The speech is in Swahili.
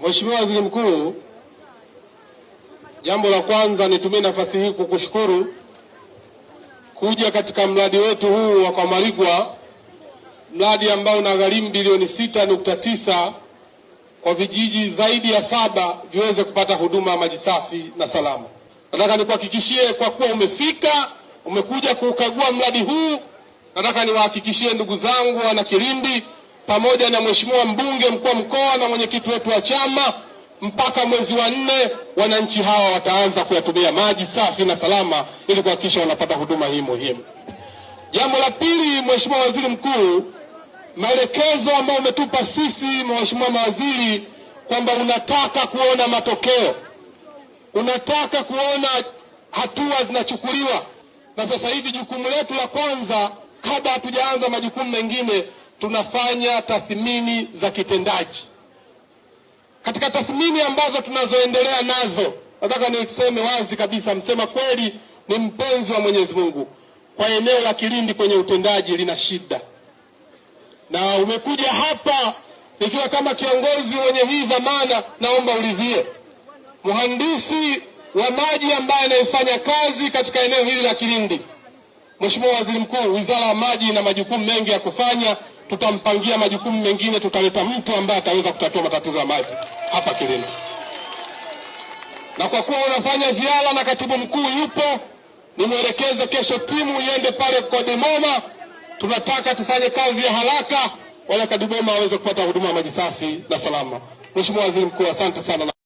Mheshimiwa Waziri Mkuu, jambo la kwanza nitumie nafasi hii kukushukuru kuja katika mradi wetu huu wa Kwamarigwa, mradi ambao unagharimu bilioni 6.9 kwa vijiji zaidi ya 7 viweze kupata huduma ya maji safi na salama. Nataka nikuhakikishie kwa kuwa umekuja kukagua mradi huu, nataka niwahakikishie ndugu zangu wana Kilindi pamoja na Mheshimiwa mbunge, mkuu wa mkoa na mwenyekiti wetu wa chama, mpaka mwezi wa 4 wananchi hawa wataanza kuyatumia maji safi na salama ili kuhakikisha wanapata huduma hii muhimu. Jambo la pili, Mheshimiwa Waziri Mkuu, maelekezo ambayo umetupa sisi Mheshimiwa mawaziri kwamba unataka kuona matokeo, unataka kuona hatua zinachukuliwa, na sasa hivi jukumu letu la kwanza kabla hatujaanza majukumu mengine tunafanya tathmini za kitendaji. Katika tathmini ambazo tunazoendelea nazo, nataka niseme wazi kabisa, msema kweli ni mpenzi wa Mwenyezi Mungu, kwa eneo la Kilindi kwenye utendaji lina shida. Na umekuja hapa ikiwa kama kiongozi mwenye hii dhamana, naomba uridhie mhandisi wa maji ambaye anayefanya kazi katika eneo hili la Kilindi. Mheshimiwa Waziri Mkuu, Wizara ya Maji ina majukumu mengi ya kufanya, tutampangia majukumu mengine, tutaleta mtu ambaye ataweza kutatua matatizo ya maji hapa Kilindi. Na kwa kuwa unafanya ziara na katibu mkuu yupo, nimwelekeze kesho timu iende pale kwa Dodoma. Tunataka tufanye kazi ya haraka wala Dodoma waweze kupata huduma ya maji safi na salama. Mheshimiwa Waziri Mkuu, asante sana.